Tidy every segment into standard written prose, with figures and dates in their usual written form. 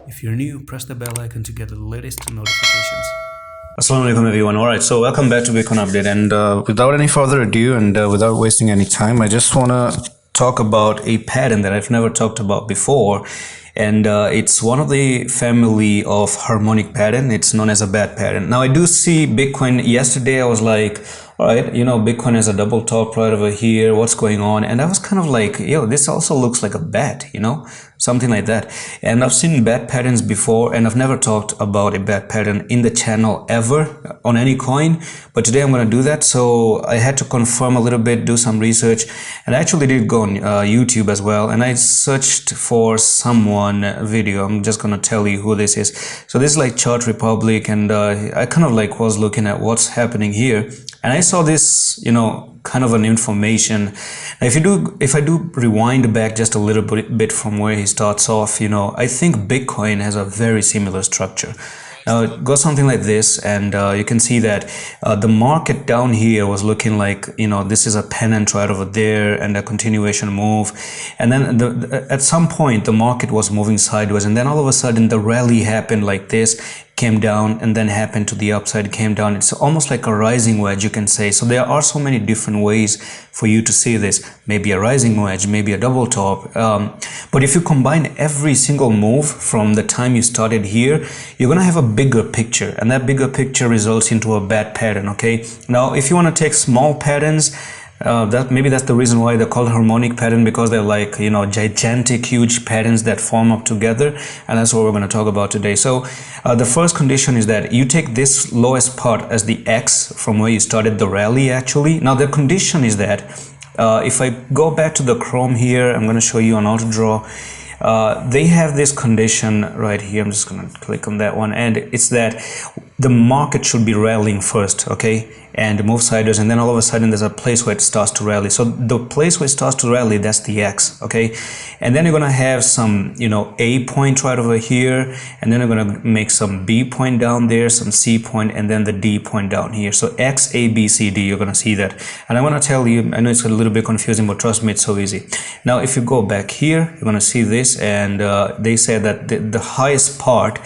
If you're new, press the bell icon to get the latest notifications. Assalamu alaikum everyone. Alright, so welcome back to Bitcoin Update, and without any further ado and without wasting any time, I just want to talk about a pattern that I've never talked about before, and it's one of the family of harmonic pattern. It's known as a bat pattern. Now I do see Bitcoin. Yesterday I was like, alright, Bitcoin has a double top right over here, what's going on? And I was kind of like, yo, this also looks like a bat, something like that. And I've seen bat patterns before, and I've never talked about a bat pattern in the channel ever on any coin, but today I'm going to do that. So I had to confirm a little bit, do some research, and I actually did go on YouTube as well, and I searched for someone video. I'm just going to tell you who this is. So this is like Chart Republic, and I kind of like was looking at what's happening here, and I saw this, kind of an information. Now, if I do rewind back just a little bit from where he starts off, I think Bitcoin has a very similar structure. Now it goes something like this, and you can see that the market down here was looking like, this is a pennant right over there and a continuation move, and then at some point the market was moving sideways, and then all of a sudden the rally happened like this, came down, and then happened to the upside, came down. It's almost like a rising wedge, you can say. So there are so many different ways for you to see this. Maybe a rising wedge, maybe a double top, but if you combine every single move from the time you started here, you're gonna have a bigger picture, and that bigger picture results into a bat pattern. Okay, now if you want to take small patterns, maybe that's the reason why they're called harmonic pattern, because they're like, gigantic, huge patterns that form up together, and that's what we're going to talk about today. So the first condition is that you take this lowest part as the X from where you started the rally actually. Now the condition is that if I go back to the Chrome here, I'm going to show you on auto draw. They have this condition right here. I'm just going to click on that one, and it's that the market should be rallying first, okay, and move sideways, and then all of a sudden there's a place where it starts to rally. So the place where it starts to rally, that's the X, okay, and then you're gonna have some A point right over here, and then you're gonna make some B point down there, some C point, and then the D point down here. So X, A, B, C, D, you're gonna see that. And I want to tell you, I know it's a little bit confusing, but trust me, it's so easy. Now if you go back here, you're gonna see this, and they say that the highest part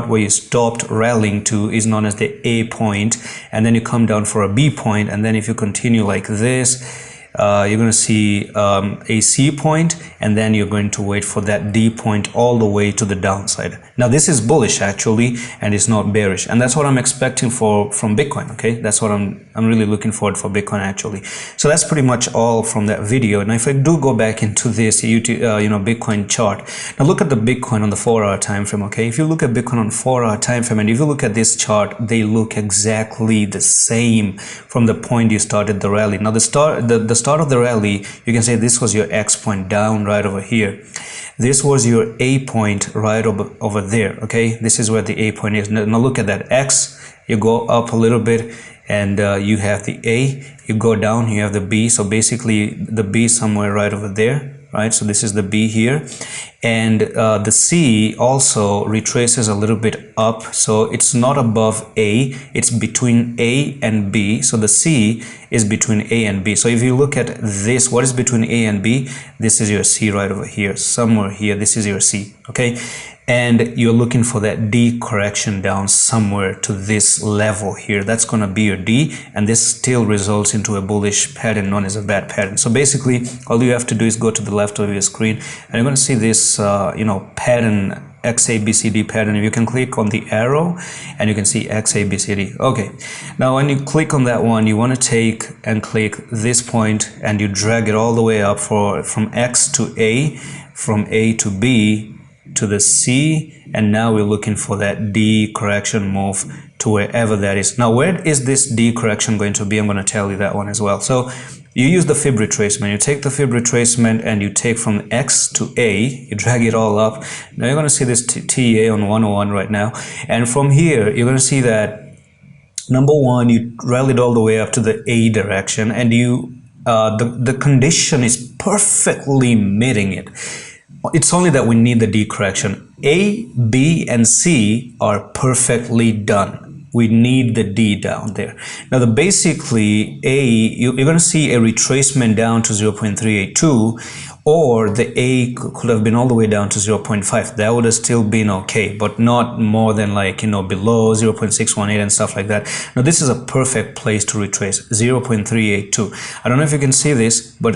where you stopped rallying to is known as the A point, and then you come down for a B point, and then if you continue like this, you're going to see a C point, and then you're going to wait for that D point all the way to the downside. Now this is bullish actually, and it's not bearish, and that's what I'm expecting from Bitcoin. Okay, that's what I'm really looking forward for Bitcoin actually. So that's pretty much all from that video. Now if I do go back into this YouTube, Bitcoin chart, now look at the Bitcoin on the 4-hour time frame. Okay, if you look at Bitcoin on 4-hour time frame, and if you look at this chart, they look exactly the same from the point you started the rally. Now the start of the rally, you can say this was your X point down right over here. This was your A point right over there. Okay, this is where the A point is. Now look at that X, you go up a little bit, and you have the A, you go down, you have the B. So basically the B somewhere right over there, right? So this is the B here, and the C also retraces a little bit up, so it's not above A, it's between A and B. So the C is between A and B. So if you look at this, what is between A and B? This is your C right over here, somewhere here. This is your C, okay, and you're looking for that D correction down somewhere to this level here. That's going to be your D, and this still results into a bullish pattern known as a bat pattern. So basically all you have to do is go to the left of your screen, and you're going to see this pattern, XABCD pattern. You can click on the arrow and you can see XABCD. Okay, now when you click on that one, you want to take and click this point, and you drag it all the way up from X to A, from A to B to the C, and now we're looking for that D correction move to wherever that is. Now where is this D correction going to be? I'm going to tell you that one as well. So you use the fib retracement. You take the fib retracement and you take from X to A, you drag it all up. Now you're going to see this TA on 101 right now, and from here you're going to see that number one, you rallied all the way up to the A direction, and you the condition is perfectly meeting it. It's only that we need the D correction. A, B, and C are perfectly done. We need the D down there. Now, basically, A, you're going to see a retracement down to 0.382. or the A could have been all the way down to 0.5. That would have still been okay, but not more than like, below 0.618 and stuff like that. Now this is a perfect place to retrace, 0.382. I don't know if you can see this, but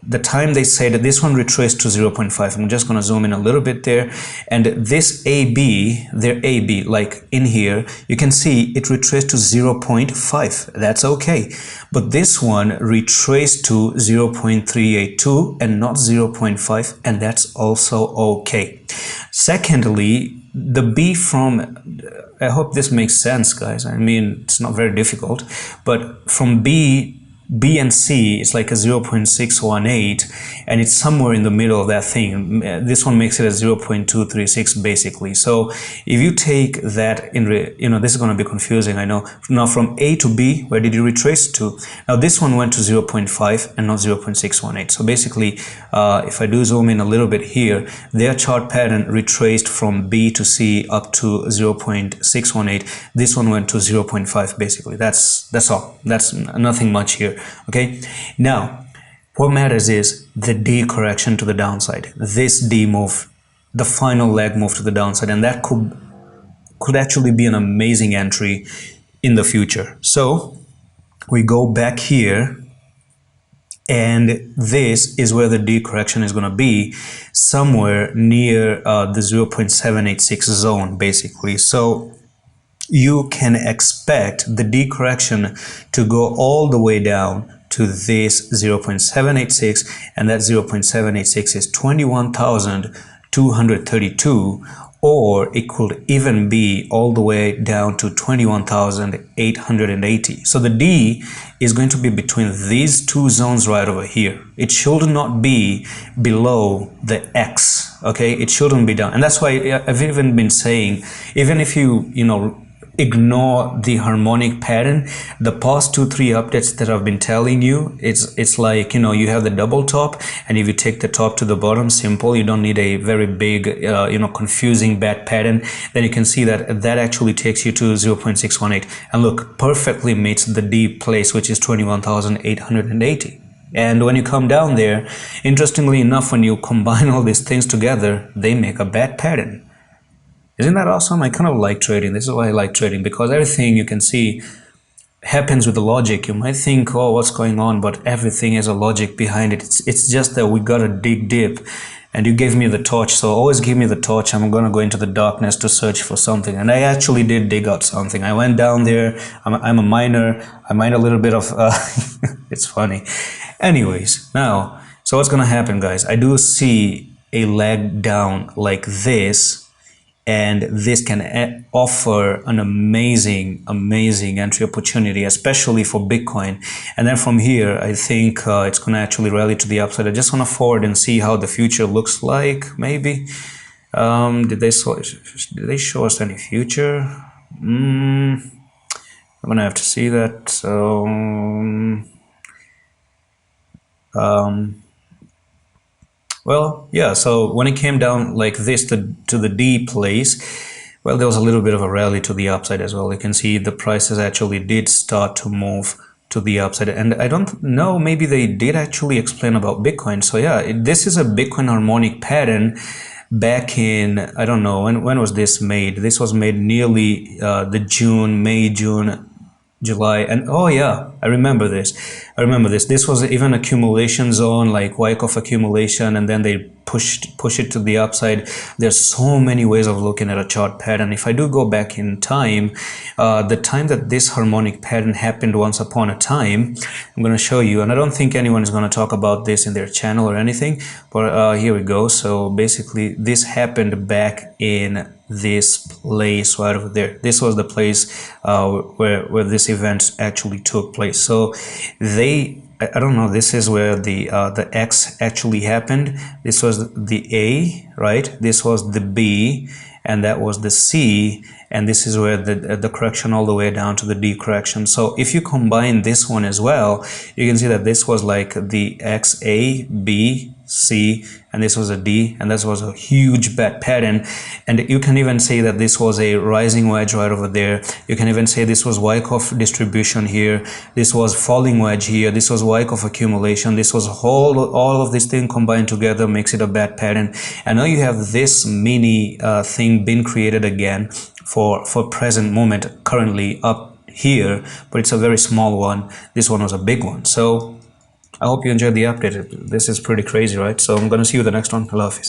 the time they say that this one retraced to 0.5. I'm just going to zoom in a little bit there, and this AB, their AB, like in here, you can see it retraced to 0.5. That's okay, but this one retraced to 0.382 and not 0.5, and that's also okay. Secondly, the B from, I hope this makes sense, guys. I mean, it's not very difficult, but from B and C, it's like a 0.618, and it's somewhere in the middle of that thing. This one makes it a 0.236 basically. So if you take that this is going to be confusing, I know. Now from A to B, where did you retrace to? Now this one went to 0.5 and not 0.618. So basically, if I do zoom in a little bit here, their chart pattern retraced from B to C up to 0.618. This one went to 0.5 basically. That's all. That's nothing much here. Okay, now what matters is the D correction to the downside. This D move, the final leg move to the downside, and that could actually be an amazing entry in the future. So we go back here, and this is where the D correction is going to be, somewhere near the 0.786 zone basically. So you can expect the D correction to go all the way down to this 0.786, and that 0.786 is 21,232, or it could even be all the way down to 21,880. So the D is going to be between these two zones right over here. It should not be below the X, okay? It shouldn't be down. And that's why I've even been saying, even if you ignore the harmonic pattern, the past 2-3 updates that I've been telling you, it's like, you have the double top, and if you take the top to the bottom, simple, you don't need a very big confusing bad pattern, then you can see that actually takes you to 0.618, and look, perfectly meets the D place, which is 21,880. And when you come down there, interestingly enough, when you combine all these things together, they make a bad pattern. Isn't that awesome? I kind of like trading. This is why I like trading, because everything you can see happens with the logic. You might think, oh, what's going on? But everything has a logic behind it. It's just that we gotta dig deep. And you gave me the torch, so always give me the torch. I'm gonna go into the darkness to search for something. And I actually did dig out something. I went down there. I'm a miner. I mine a little bit of... it's funny. Anyways, now, so what's gonna happen, guys? I do see a leg down like this, and this can offer an amazing entry opportunity, especially for Bitcoin. And then from here, I think it's going to actually rally to the upside. I just want to forward and see how the future looks like. Maybe did they show us any future? I'm gonna have to see that. So well, yeah, so when it came down like this to the D place, well, there was a little bit of a rally to the upside as well. You can see the prices actually did start to move to the upside. And I don't know, maybe they did actually explain about Bitcoin. So yeah, this is a Bitcoin harmonic pattern back in, I don't know, when was this made? This was made nearly the May, June, July, and oh yeah, I remember this. This was even accumulation zone, like Wyckoff accumulation, and then they push it to the upside. There's so many ways of looking at a chart pattern. If I do go back in time, the time that this harmonic pattern happened once upon a time, I'm going to show you, and I don't think anyone is going to talk about this in their channel or anything, but here we go. So basically this happened back in this place right over there. This was the place where this event actually took place. So I don't know, this is where the X actually happened. This was the A, right? This was the B, and that was the C, and this is where the correction all the way down to the D correction. So if you combine this one as well, you can see that this was like the X, A, B, C, and this was a D, and this was a huge bad pattern. And you can even say that this was a rising wedge right over there. You can even say this was Wyckoff distribution here, this was falling wedge here, this was Wyckoff accumulation, this was all of this thing combined together makes it a bad pattern. And now you have this mini thing being created again for present moment, currently up here, but it's a very small one. This one was a big one. So I hope you enjoyed the update. This is pretty crazy, right? So I'm gonna see you in the next one. I love you.